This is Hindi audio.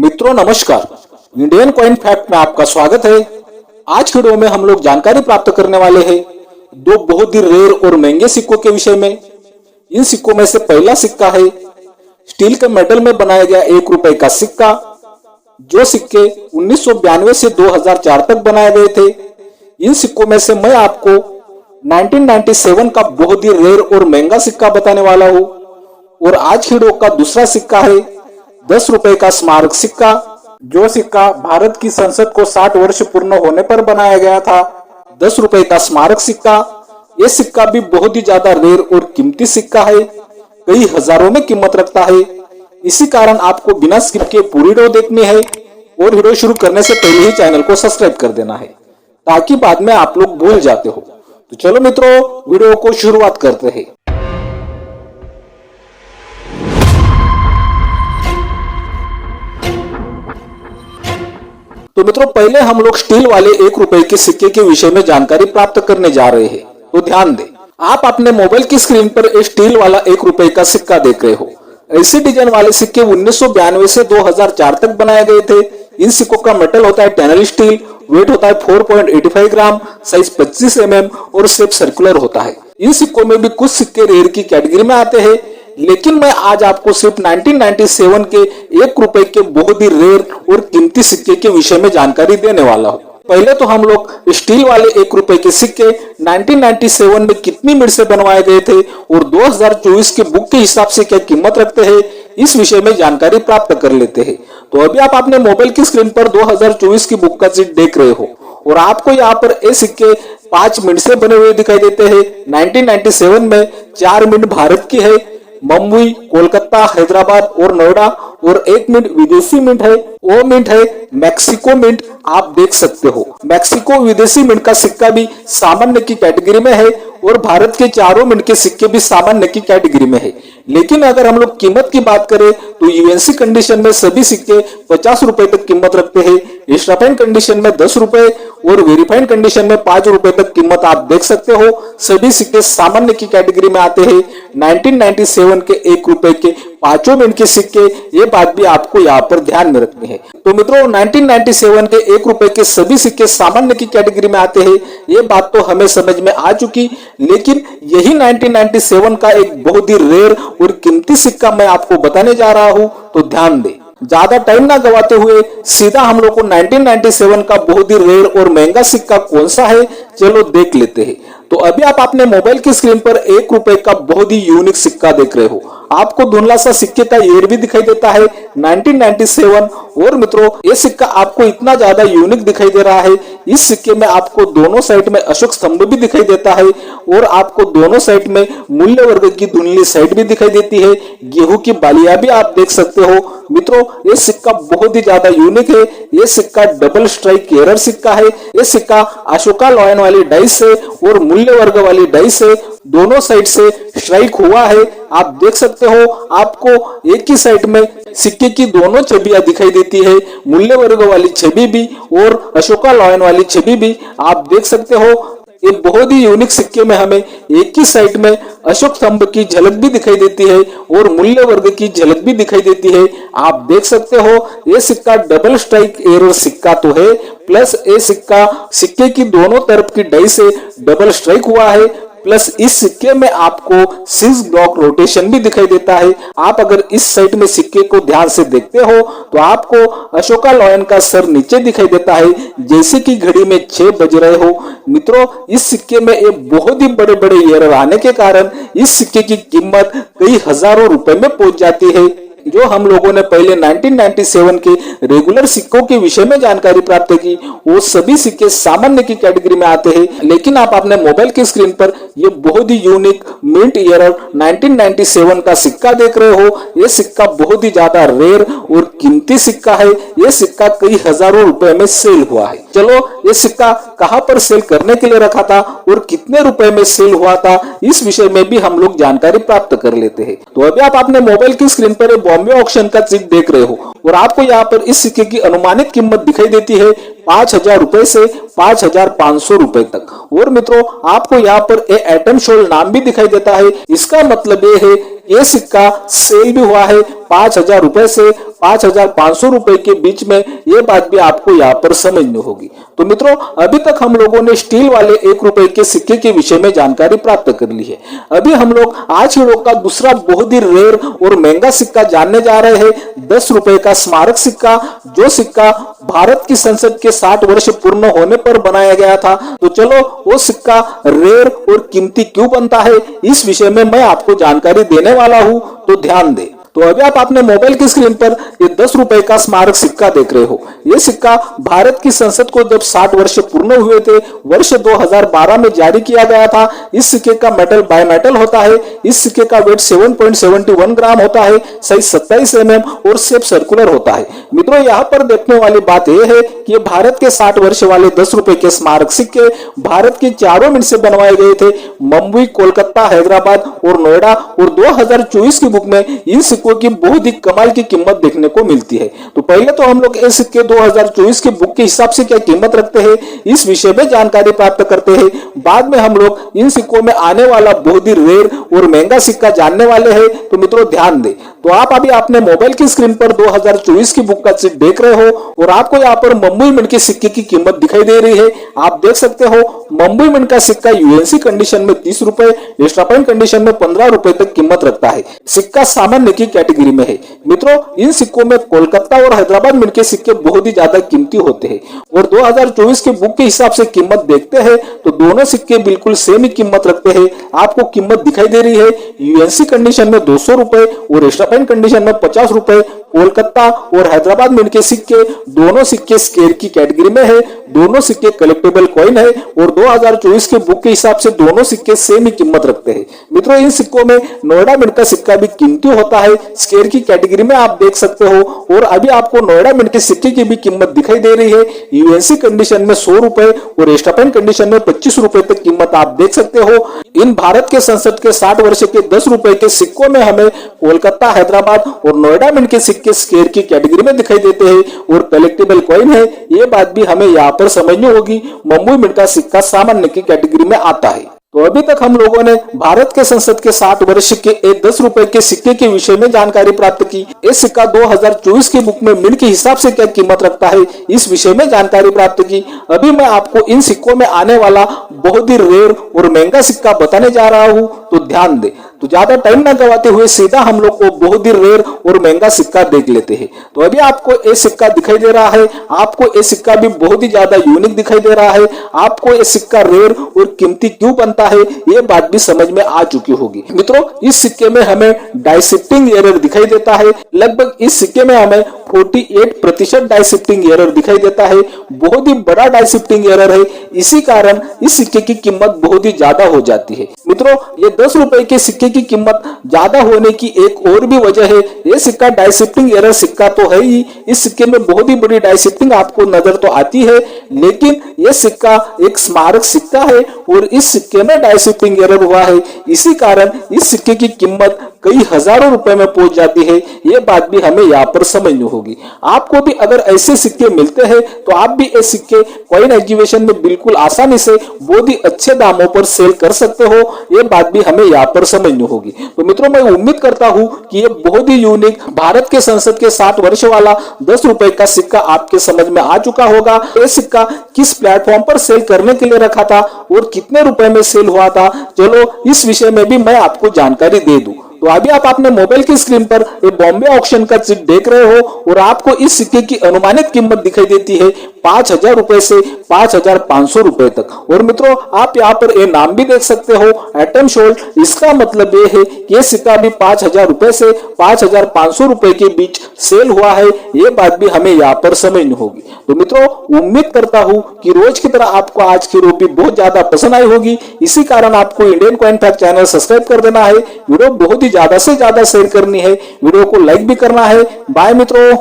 मित्रों नमस्कार, इंडियन कॉइन फैक्ट में आपका स्वागत है। आज की वीडियो में हम लोग जानकारी प्राप्त करने वाले हैं दो बहुत ही रेयर और महंगे सिक्कों के विषय में। इन सिक्कों में से पहला सिक्का है स्टील के मेटल में बनाया गया 1 रुपए का सिक्का, जो सिक्के 1992 से 2004 तक बनाए गए थे। इन सिक्कों में से मैं आपको 1997 का बहुत ही रेयर और महंगा सिक्का बताने वाला हूं। और आज की वीडियो का दूसरा सिक्का है 10 रुपए का स्मारक सिक्का, जो सिक्का भारत की संसद को 60 वर्ष पूर्ण होने पर बनाया गया था। 10 रुपए का स्मारक सिक्का, यह सिक्का भी बहुत ही ज्यादा रेयर और कीमती सिक्का है, कई हजारों में कीमत रखता है। इसी कारण आपको बिना स्किप के पूरी वीडियो देखनी है और वीडियो शुरू करने से पहले ही चैनल को सब्सक्राइब कर देना है, ताकि बाद में आप लोग भूल जाते हो। तो चलो मित्रों, वीडियो को शुरुआत करते हैं। तो मित्रों, पहले हम लोग स्टील वाले 1 रुपए के सिक्के के विषय में जानकारी प्राप्त करने जा रहे हैं। तो ध्यान दें, आप अपने मोबाइल की स्क्रीन पर एक स्टील वाला 1 रुपए का सिक्का देख रहे हो। ऐसे डिजाइन वाले सिक्के 1992 से 2004 तक बनाए गए थे। इन सिक्कों का मेटल होता है टनल स्टील, वेट होता है 4.85 ग्राम, साइज 25 mm और शेप सर्कुलर होता है। इन सिक्कों में भी कुछ सिक्के रेयर की कैटेगरी में आते हैं, लेकिन मैं आज आपको सिर्फ 1997 के 1 रुपए के बहुत ही रेयर और कीमती सिक्के के विषय में जानकारी देने वाला हूँ। पहले तो हम लोग स्टील वाले 1 रुपए के सिक्के 1997 में कितनी मिनट से बनवाए गए थे और 2024 के बुक के हिसाब से क्या कीमत रखते हैं, इस विषय में जानकारी प्राप्त कर लेते हैं। तो अभी आप अपने मोबाइल की स्क्रीन पर 2024 की बुक का सीट देख रहे हो और आपको यहाँ पर ये सिक्के 5 मिनट से बने हुए दिखाई देते हैं। 1997 में 4 मिनट भारत की है, मुंबई, कोलकाता, हैदराबाद और नोएडा, और 1 मिनट विदेशी मिनट है, वो मिनट है मैक्सिको मिनट। आप देख सकते हो मैक्सिको विदेशी मिनट का सिक्का भी सामान्य की कैटेगरी में है और भारत के 4 मिनट के सिक्के भी सामान्य की कैटेगरी में है। लेकिन अगर हम लोग कीमत की बात करें तो यूएनसी कंडीशन में सभी सिक्के 50 रुपए तक कीमत रखते हैं, एक्स्ट्राफाइन कंडीशन में 10 रुपए और वेरीफाइड कंडीशन में 5 रुपए तक कीमत आप देख सकते हो। सभी सिक्के सामान्य की कैटेगरी में आते हैं। 1997 के 1 रुपए के 5 मिनट के सिक्के, ये बात भी आपको यहाँ पर ध्यान में रखनी है। तो मित्रों, 1997 के 1 रुपए के सभी सिक्के सामान्य की कैटेगरी में आते हैं, ये बात तो हमें समझ में आ चुकी। लेकिन यही 1997 का एक बहुत ही रेयर और कीमती सिक्का मैं आपको बताने जा रहा हूं। तो ध्यान दें, ज्यादा टाइम ना गवाते हुए सीधा हम लोग को 1997 का बहुत ही रेयर और महंगा सिक्का कौन सा है, चलो देख लेते हैं। तो अभी आप अपने मोबाइल की स्क्रीन पर 1 रुपए का बहुत ही यूनिक सिक्का देख रहे हो। आपको धुंधला सा सिक्के का ईयर भी दिखाई देता है 1997। और मित्रों, ये सिक्का आपको इतना ज्यादा यूनिक दिखाई दे रहा है, इस सिक्के में आपको दोनों साइड में अशोक स्तंभ भी दिखाई देता है और आपको दोनों साइड में मूल्य वर्ग की धुंधली साइड भी दिखाई देती है। गेहूं की बालियां भी आप देख सकते हो। मित्रों, ये सिक्का बहुत ही ज्यादा यूनिक है। ये सिक्का डबल स्ट्राइक एरर सिक्का है। ये सिक्का अशोका लॉयन वाली डाइस से और मूल्य वर्ग वाली डाइस से दोनों साइड से स्ट्राइक हुआ है। आप देख सकते हो, आपको एक ही साइड में सिक्के की दोनों छवियां दिखाई देती है, मूल्य वर्ग वाली छवि भी और अशोका लॉयन वाली छवि भी आप देख सकते हो। ये बहुत ही यूनिक सिक्के में हमें एक ही साइड में अशोक स्तंभ की झलक भी दिखाई देती है और मूल्य वर्ग की झलक भी दिखाई देती है। आप देख सकते हो, ये सिक्का डबल स्ट्राइक एरर सिक्का तो है, प्लस ये सिक्का सिक्के की दोनों तरफ की डाई से डबल स्ट्राइक हुआ है, प्लस इस सिक्के में आपको 6 ब्लॉक रोटेशन भी दिखाई देता है। आप अगर इस साइड में सिक्के को ध्यान से देखते हो तो आपको अशोका लॉयन का सर नीचे दिखाई देता है, जैसे कि घड़ी में 6 बज रहे हो। मित्रों, इस सिक्के में एक बहुत ही बड़े बड़े एरर आने के कारण इस सिक्के की कीमत कई हजारों रुपए में पहुंच जाती है। जो हम लोगों ने पहले 1997 के रेगुलर सिक्कों के विषय में जानकारी प्राप्त की, वो सभी सिक्के सामान्य की कैटेगरी में आते हैं। लेकिन आप अपने मोबाइल की स्क्रीन पर ये बहुत ही यूनिक मिंट एरर 1997 का सिक्का देख रहे हो। ये सिक्का बहुत ही ज्यादा रेयर और कीमती सिक्का है। ये सिक्का कई हजारों रुपए में सेल हुआ है। चलो, ये सिक्का कहां पर सेल करने के लिए रखा था और कितने रुपए में सेल हुआ था, इस विषय में भी हम लोग जानकारी प्राप्त कर लेते हैं। तो अभी आप अपने मोबाइल की स्क्रीन पर बॉम्बे ऑक्शन का चिट देख रहे हो और आपको यहाँ पर इस सिक्के की अनुमानित कीमत दिखाई देती है 5,000 रुपए से 5,500 रुपए तक। और मित्रों, आपको यहाँ पर ए एटम शोल नाम भी दिखाई देता है। इसका मतलब ये है ये सिक्का सेल भी हुआ है 5,000 रुपए से 5,500 रुपए के बीच में। ये बात भी आपको यहाँ पर समझनी होगी। तो मित्रों, अभी तक हम लोगों ने स्टील वाले 1 रुपए के सिक्के के विषय में जानकारी प्राप्त कर ली है। अभी हम लोग आज वीडियो का दूसरा बहुत ही रेयर और महंगा सिक्का जानने जा रहे हैं, 10 रुपए का स्मारक सिक्का। जो सिक्का भारत की संसद के 60 वर्ष पूर्ण होने पर बनाया गया था। तो चलो, वो सिक्का रेयर और कीमती क्यों बनता है, इस विषय में मैं आपको जानकारी देने वाला हूं, तो ध्यान दें। तो अभी आप अपने मोबाइल की स्क्रीन पर ये 10 रुपए का स्मारक सिक्का देख रहे हो। ये सिक्का भारत की संसद को जब 60 वर्ष पूर्ण हुए थे, वर्ष 2012 में जारी किया गया था। इस सिक्के का मेटल बायमेटल होता है। इस सिक्के का वेट 7.71 ग्राम होता है, साइज 27 mm और शेप सर्कुलर होता है। मित्रों, यहाँ पर देखने वाली बात यह है कि भारत के 60 वर्ष वाले 10 रुपए के स्मारक सिक्के भारत के 4 मिनट से बनवाए गए थे। मुंबई, कोलकाता, हैदराबाद और नोएडा। और 2024 की बुक में इन की बहुत ही कमाल की कीमत देखने को मिलती है। तो पहले तो हम लोग इस सिक्के 2024 की बुक के हिसाब से क्या कीमत रखते हैं, इस विषय में जानकारी प्राप्त करते हैं। बाद में हम लोग इन सिक्कों में आने वाला बहुत ही रेयर और महंगा सिक्का जानने वाले हैं। तो मित्रों, ध्यान दें। तो आप अभी अपने मोबाइल की स्क्रीन पर 2024 की बुक का चिट देख रहे हो और आपको यहाँ पर मुंबई मिंट के सिक्के की कीमत दिखाई दे रही है। आप देख सकते हो, मुंबई मिंट का सिक्का यूएनसी कंडीशन में 30 रुपए, एक्स्ट्रा पॉइंट कंडीशन में 15 रुपए तक कीमत रखता है। सिक्का सामान्य की कैटेगरी में है। मित्रों, इन सिक्कों में कोलकाता और हैदराबाद मिंट के सिक्के बहुत ही ज्यादा कीमती होते हैं। और 2024 के बुक के हिसाब से कीमत देखते हैं तो दोनों सिक्के बिल्कुल सेम ही कीमत रखते हैं। आपको कीमत दिखाई दे रही है, यूएनसी कंडीशन में 200 रुपए और एक्स्ट्रा पॉइंट कंडीशन में 50 रुपए। कोलकाता और हैदराबाद मिंट के सिक्के, दोनों सिक्के स्केयर की कैटेगरी में है। दोनों सिक्के कलेक्टेबल कॉइन है और 2024 के बुक के हिसाब से दोनों सिक्के सेम ही कीमत रखते हैं। मित्रों, इन सिक्कों में नोएडा मिंट का सिक्का भी कीमती होता है, स्केयर की कैटेगरी में आप देख सकते हो। और अभी आपको नोएडा मिंट के सिक्के की भी कीमत दिखाई दे रही है, यूएनसी कंडीशन में 100 रुपए और एक्स्ट्रा पॉइंट कंडीशन में 25 रुपए तक कीमत आप देख सकते हो। इन भारत के संसद के 60 वर्ष के 10 रुपए के सिक्कों में हमें कोलकाता, हैदराबाद और नोएडा मिंट के सिक्के स्केयर की कैटेगरी में दिखाई देते हैं और कलेक्टेबल कॉइन है। ये बात भी हमें यहाँ पर समझनी होगी। मुंबई मिंट का सिक्का सामान्य की कैटेगरी में आता है। तो अभी तक हम लोगों ने भारत के संसद के 60 वर्ष के एक 10 रुपए के सिक्के के विषय में जानकारी प्राप्त की। इस सिक्का 2024 की बुक में मिंट के हिसाब से क्या कीमत रखता है, इस विषय में जानकारी प्राप्त की। अभी मैं आपको इन सिक्कों में आने वाला बहुत ही रेयर और महंगा सिक्का बताने जा रहा हूं, तो ध्यान दे। तो ज्यादा टाइम ना गवाते हुए सीधा हम लोग को बहुत ही रेयर और महंगा सिक्का देख लेते हैं। तो अभी आपको ये सिक्का दिखाई दे रहा है। आपको ये सिक्का भी बहुत ही ज्यादा यूनिक दिखाई दे रहा है। आपको ये सिक्का रेयर और कीमती क्यों बनता है, ये बात भी समझ में आ चुकी होगी। मित्रों, इस सिक्के में हमें डाई शिफ्टिंग एरर दिखाई देता है। लगभग इस सिक्के में हमें 48% डाई शिफ्टिंग एरर दिखाई देता है। बहुत ही बड़ा डाई शिफ्टिंग एरर है। इसी कारण इस सिक्के की कीमत बहुत ही ज्यादा हो जाती है। मित्रों, ये 10 रुपए के सिक्के की कीमत ज्यादा होने की एक और भी वजह है। ये सिक्का डाई शिफ्टिंग एरर सिक्का तो है ही, इस सिक्के में बहुत ही बड़ी डाई शिफ्टिंग आपको नजर तो आती है, लेकिन यह सिक्का एक स्मारक सिक्का है और इस सिक्के में डाई शिफ्टिंग एरर हुआ है। इसी कारण इस सिक्के की कीमत कई हजारों रुपए में पहुंच जाती है। ये बात भी हमें यहाँ पर समझनी होगी। आपको भी अगर ऐसे सिक्के मिलते हैं तो आप भी ये सिक्के कॉइन एग्जीबिशन में बिल्कुल आसानी से बहुत ही अच्छे दामों पर सेल कर सकते हो। ये बात भी हमें यहाँ पर समझनी होगी। तो मित्रों, मैं उम्मीद करता हूँ कि ये बहुत ही यूनिक भारत के संसद के 60 वर्ष वाला 10 रुपए का सिक्का आपके समझ में आ चुका होगा। ये सिक्का किस प्लेटफॉर्म पर सेल करने के लिए रखा था और कितने रुपए में सेल हुआ था, चलो इस विषय में भी मैं आपको जानकारी दे दूं। तो अभी आप अपने मोबाइल की स्क्रीन पर ये बॉम्बे ऑक्शन का चिट देख रहे हो और आपको इस सिक्के की अनुमानित कीमत दिखाई देती है 5,000 रुपए से 5,500 रुपए तक। और मित्रों, आप यहाँ पर ये नाम भी देख सकते हो, एटम सोल्ड। इसका मतलब ये है कि ये सिक्का भी 5,000 रुपए से 5,500 रुपए के बीच सेल हुआ है। ये बात भी हमें यहाँ पर समझनी होगी। तो मित्रों, उम्मीद करता हूँ कि रोज की तरह आपको आज की वीडियो बहुत ज्यादा पसंद आई होगी। इसी कारण आपको Indian coin fact channel subscribe कर देना है। वीडियो बहुत ही ज्यादा से ज्यादा शेयर करनी है, वीडियो को लाइक भी करना है। बाय मित्रों।